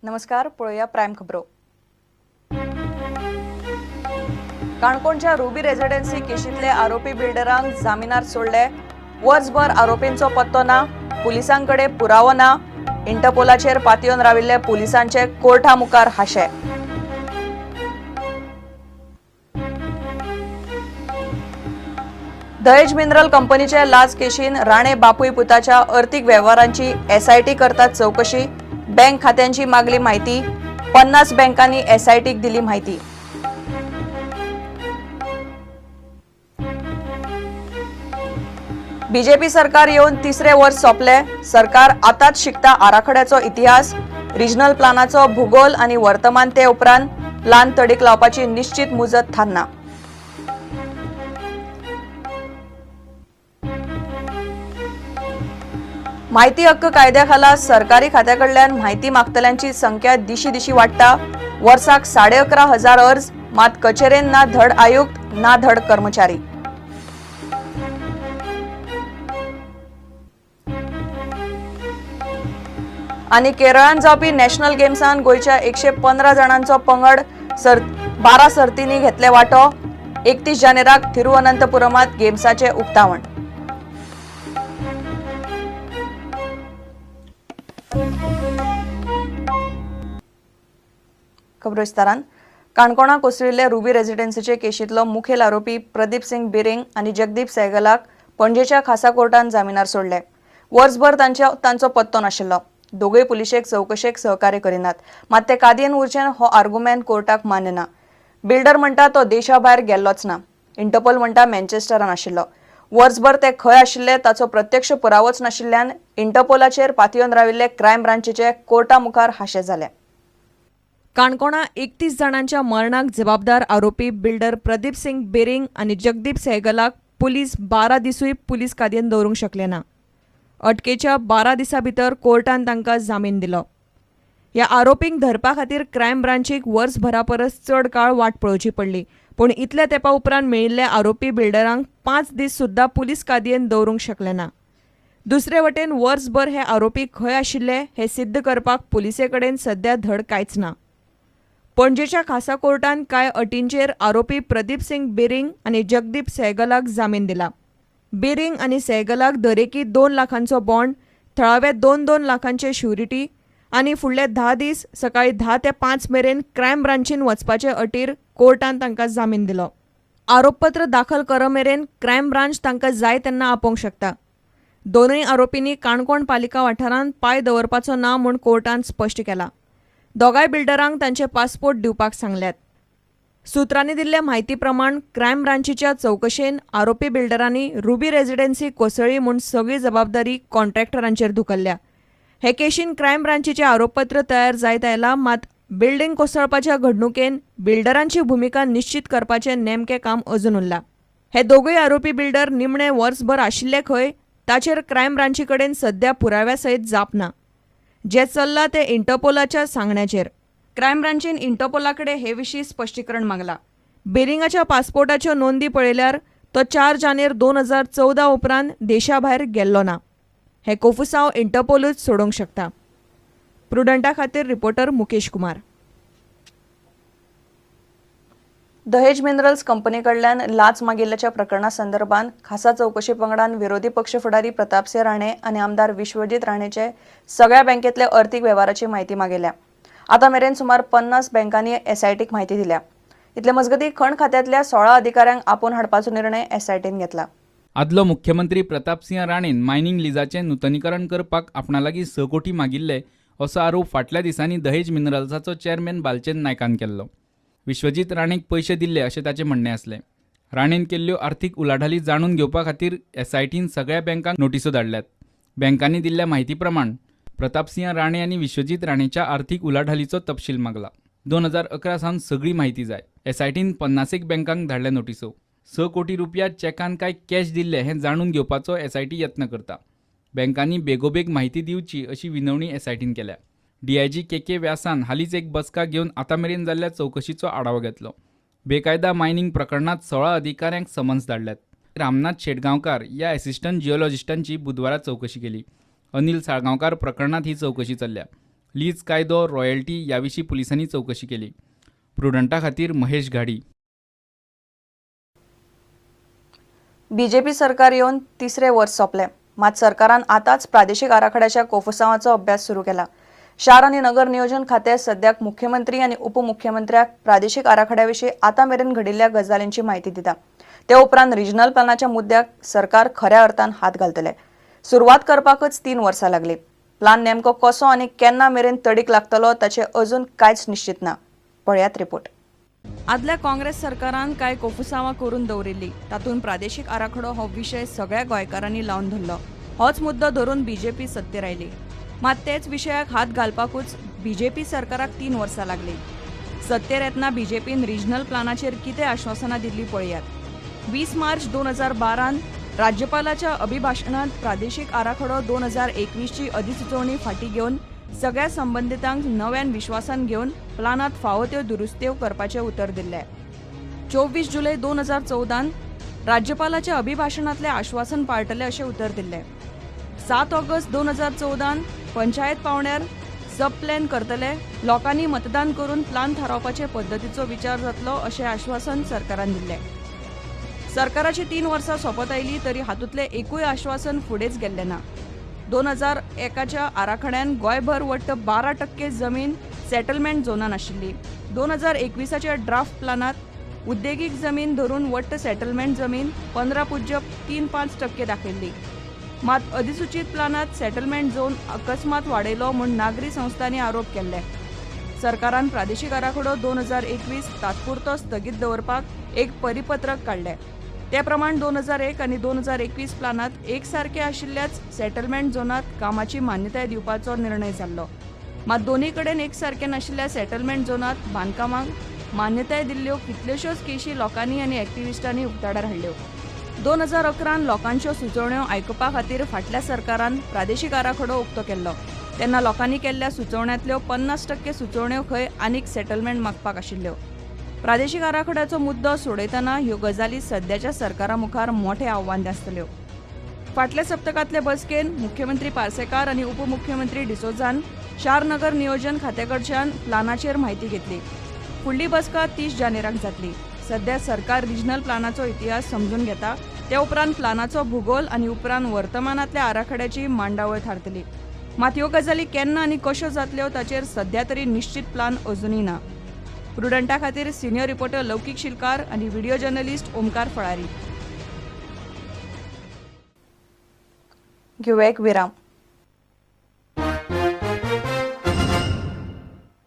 नमस्कार, पळूया प्राईम खबरो. काणकोणच्या रुबी रेजिडेन्सी केशीतले आरोपी बिल्डरांक जामिनार सोडले. वर्सभर आरोपींचो पत्तो ना, पुलिसांकडे पुरावो ना. इंटरपोलाचेर पातयेवन राविल्ले पुलिसांचे कोर्टा मुखार हाशे. दहेज मिनरल कंपनीचे लाच केशीन राणे बापूय पुताच्या अर्थीक व्यवहारांची एसआयटी करतात चौकशी. बँक खात्यांची मागली माहिती. 50 बँकांनी एसआयटीक दिली माहिती. बीजेपी सरकार येऊन तिसरे वर्ष सोंपले. सरकार आताच शिकता आराखड्याचो इतिहास. रिजनल प्लानाचो भूगोल आणि वर्तमान ते उपरांत प्लान तडीक लावपाची निश्चित मुजत थारना. माहिती हक्क कायद्याखाला सरकारी खात्याकडल्यान माहिती मागतल्यांची संख्या दिशी वाडटा. वर्साक 11,500 अर्ज, मात कचेरेन ना धड आयुक्त ना धड कर्मचारी. आणि केरळान जावपी नॅशनल गेम्सान गोयच्या 115 जाणांचो पंगड 12 सर्तींनी घेतले वांटो. 31 जानेराक थिरुअनंतपुरमात गेम्साचे उक्तावण. खबर विस्तारान. काणकोणा कोसळिल्ले रुबी रेजिडेन्सीचे केशीतलो मुखेल आरोपी प्रदीप सिंग बिरिंग आणि जगदीप सहगलाक पणजेच्या खासा कोर्टान जामिनार सोडले. वर्सभर तांचो पत्तो नाशिल्लो. दोगूय पुलिशेक चौकशेक सहकार्य करिनात. मात ते कादयेन उरचेन हो आर्ग्युमेंट कोर्टाक मान्य ना. बिल्डर म्हणटा तो देशाभायर गेल्लोच ना. इंटरपोल म्हणटा मँचेस्टरान आशिल्लो. वर्सभर ते खंय आशिल्ले ताचो प्रत्यक्ष पुरावोच नाशिल्ल्यान इंटरपोलाचेर पातयेवन राविल्ले क्रायम ब्रांचीचे कोर्टा मुखार हाशे जाले. काणकोणा 31 जाणांच्या मरणाक जबाबदार आरोपी बिल्डर प्रदीप सिंग बेरिंग आणि जगदीप सहगलाक पुलीस 12 दिसूय पुलीस कादयेन दवरूंक शकले ना. अटकेच्या 12 दिसां भितर कोर्टान तांकां जामीन दिलो. ह्या आरोपींक धरपा खातीर क्रायम ब्रांचीक वर्सभरा परस चड काळ वाट पळोवची पडली. पूण इतल्या तेंपा उपरांत मेळिल्ल्या आरोपी बिल्डरांक 5 दीस सुद्दां पुलीस कादयेन दवरूंक शकले ना. दुसरे वटेन वर्सभर हे आरोपी खंय आशिल्ले हे सिद्ध करपाक पुलिसे कडेन सध्या धड कांयच ना. पणजेच्या खासा कोर्टान कांय अटींचेर आरोपी प्रदीप सिंग बेरिंग आणि जगदीप सहगलाक जामीन दिला. बेरिंग आणि सहगलाक दरेकी 2 लाखांचो बॉन्ड, थळावे 2-2 लाखांचे श्युरिटी आणि फुडले 10 दीस सकाळी 10 ते 5 मेरेन क्रायम ब्रांचीन वचपाचे अटीर कोर्टान तांकां जामीन दिलो. आरोपपत्र दाखल करमेरेन क्रायम ब्रांच तांकां जाय तेन्ना आपोवंक शकता. दोनूय आरोपींनी काणकोण पालिका वाठारांत पांय दवरपाचो ना म्हूण कोर्टान स्पश्ट केला. दोगांय बिल्डरांक तांचे पासपोर्ट दिवपाक सांगल्यात. सुत्रांनी दिल्ल्या म्हायती प्रमाण क्रायम ब्रांचीच्या चौकशेन आरोपी बिल्डरांनी रुबी रेजिडेन्सी कोसळ्ळी म्हूण सगळी जबाबदारी कॉन्ट्रॅक्टरांचेर धुकल्ल्या. हे केशीन क्रायम ब्रांचीचे आरोपपत्र तयार जायत आयला. मात बिल्डींग कोसळपाच्या घडणुकेन बिल्डरांची भुमिका निश्चित करपाचें नेमकें काम अजून उरलां. हे दोगूय आरोपी बिल्डर निमणे वर्सभर आशिल्ले खंय ताचेर क्रायम ब्रांची कडेन सध्या पुराव्या सयत जाप ना. जे चल्लां ते इंटरपोलाच्या सांगण्याचेर. क्रायम ब्रांचीन इंटरपोलाकडे हे विशीं स्पश्टीकरण मागला. बेरिंगाच्या पासपोर्टाच्यो नोंदी पळयल्यार तो 4 जानेर 2014 उपरांत देशाभायर गेल्लो ना. हे कोफुसांव इंटरपोलूच सोडोवंक शकता. प्रुडंटा खातीर रिपोर्टर मुकेश कुमार. दहेज मिनरल्स कंपनीकडल्यान लाच मागिल्ल्याच्या प्रकरणा संदर्भात खासा चौकशी पंगडान विरोधी पक्ष फुडारी प्रतापसिंह राणे आणि आमदार विश्वजीत राणेचे सगळ्या बँकेतले अर्थीक व्यवहाराची माहिती मागिल्ल्या. आता मेरेन सुमार 50 बँकांनी एसआयटीक माहिती दिल्या. इतले मजगती खण खात्यातल्या 16 अधिकाऱ्यांक आपोवन हाडपाचो निर्णय एसआयटीन घेतला. आदलो मुख्यमंत्री प्रतापसिंह राणेन मायनिंग लिजाचें नूतनीकरण करपाक आपणा लागीं 6 कोटी मागिल्ले असो आरोप फाटल्या दिसांनी दहेज मिनरल्साचो चेअरमॅन बालचंद नायकान केल्लो. विश्वजीत राणेक पयशे दिल्ले अशें ताचें म्हणणें आसलें. राणेन केल्ल्यो आर्थीक उलाढाली जाणून घेवपा खातीर एसआयटीन सगळ्या बँकांक नोटिसो धाडल्यात. बँकांनी दिल्ल्या म्हायती प्रमाण प्रतापसिंह राणे आनी विश्वजीत राणेच्या आर्थीक उलाढालीचो तपशील मागला. 2011 सावन सगळी म्हायती जाय. एसआयटीन 50 बँकांक धाडल्या नोटिसो. 6 कोटी रुपया चॅकान काय कॅश दिल्ले हें जाणून घेवपाचो एसआयटी यत्न करता. बँकांनी बेगोबेग म्हायती दिवची अशी विनवणी एसआयटीन केल्या. डीआयजी के व्यासान हालींच एक बसका घेवन आतां मेरेन जाल्ल्या चौकशीचो आढावो घेतलो. बेकायदा मायनिंग प्रकरणात 16 अधिकाऱ्यांक समन्स धाडल्यात. रामनाथ शेटगांवकार या असिस्टंट जिओलॉजिस्टांची बुधवारा चौकशी केली. अनिल साळगांवकार प्रकरणात ही चौकशी चल्ल्या. लीज कायदो रॉयल्टी याविषयी पोलिसांनी चौकशी केली. प्रुडंटा खातीर महेश घाडी. बीजेपी सरकार येऊन तिसरे वर्ष सोंपले, मात सरकारान आताच प्रादेशीक आराखड्याच्या कोफसावाचो अभ्यास सुरू केला. शार आणि नगर नियोजन खाते सद्याक मुख्यमंत्री आणि उपमुख्यमंत्र्याक प्रादेशीक आराखड्याविषयी आता मेरेन घडिल्ल्या गजालींची माहिती दिता. ते उपरांत रिजनल प्लॅनाच्या मुद्द्याक सरकार खऱ्या अर्थान हात घालतले. सुरवात करपाकच 3 वर्सां लागली. प्लान नेमको कसो आणि केन्ना मेरेन तडीक लागतलो ताचे अजून कांयच निश्चित ना. पळयात रिपोर्ट. आदल्या काँग्रेस सरकारान कांय कोफुसावां करून दवरिल्ली. तातूंत प्रादेशीक आराखडो हो विशय सगळ्या गोंयकारांनी लावन धरलो. होच मुद्दो धरून बीजेपी सत्तेर आयली. मात तेच विशयाक हात घालपाकूच बीजेपी सरकाराक 3 वर्सां लागली. सत्तेर येतना बीजेपीन रिजनल प्लानाचेर कितें आश्वासनां दिल्ली पळयात. 20 मार्च 2012 राज्यपालाच्या अभिभाशणात प्रादेशीक आराखडो 2021 ची अधिसुचोवणी फाटी घेवन सगळ्या संबंधितांक नव्यान विश्वासान घेवन प्लानात फावो त्यो दुरुस्त्यो करपाचें उतर दिल्लें. 24 जुलय 2014 राज्यपालाच्या अभिभाशणातले आश्वासन पाळटले अशें उतर दिल्लें. 7 ऑगस्ट 2014 पंचायत पावण्यार सब प्लॅन करतले, लोकांनी मतदान करून प्लान थारावपाचे पद्दतीचो विचार जातलो अशें आश्वासन सरकारान दिल्लें. सरकाराची 3 वर्सां सोंपत आयली तरी हातूंतले एकूय आश्वासन फुडेंच गेल्लें ना. 2001च्या आराखड्यान गोंयभर वट्ट 12% जमीन सेटलमेंट झोनान आशिल्ली. 2021च्या ड्राफ्ट प्लानात उद्देगीक जमीन धरून वट्ट सेटलमेंट जमीन 15.35% दाखयल्ली. मात अधिसूचित प्लानात सेटलमेंट झोन अकस्मात वाडयलो म्हूण नागरी संस्थांनी आरोप केल्ले. सरकारान प्रादेशीक आराखडो 2021 तात्पुरतो स्थगीत दवरपाक एक परिपत्रक काडलें. ते प्रमाण 2001 आनी 2021 प्लानात एकसारखे आशिल्ल्याच सेटलमेंट झोनात कामाची मान्यताय दिवपाचो निर्णय जाल्लो. मात दोनी कडेन एकसारखे नाशिल्ल्या सेटलमेंट झोनात बांदकामांक मान्यताय दिल्ल्यो कितल्योशोच केशी लोकांनी आनी एक्टिव्हिस्टांनी उक्ताडार हाडल्यो. 2011 लोकांच्यो सुचोवण्यो आयकुपा खातीर फाटल्या सरकारान प्रादेशीक आराखडो उक्तो केल्लो. तेन्ना लोकांनी केल्ल्या सुचोवण्यांतल्यो 50% सुचोवण्यो खंय आनीक सेटलमेंट मागपाक आशिल्ल्यो. प्रादेशीक आराखड्याचो मुद्दो सोडयतना ह्यो गजाली सद्याच्या सरकारा मुखार मोठे आव्हान आसतल्यो. फाटल्या सप्तकांतले बसकेन मुख्यमंत्री पार्सेकार आनी उपमुख्यमंत्री डिसोजान शार नगर नियोजन खात्याकडच्यान प्लानाचेर म्हायती घेतली. फुडली बसका 30 जानेराक जातली. सध्या सरकार रिजनल प्लानाचो इतिहास समजून घेता. ते उपरांत प्लानाचो भूगोल आनी उपरांत वर्तमानांतल्या आराखड्याची मांडावळ थारतली. मात ह्यो गजाली केन्ना आनी कश्यो जातल्यो ताचेर सध्या तरी निश्चित प्लान अजूनय ना. प्रुडंटा खातीर सिनियर रिपोर्टर लौकीक शिलकार आनी व्हिडिओ जर्नलिस्ट ओमकार फळारी. घेऊया एक विराम.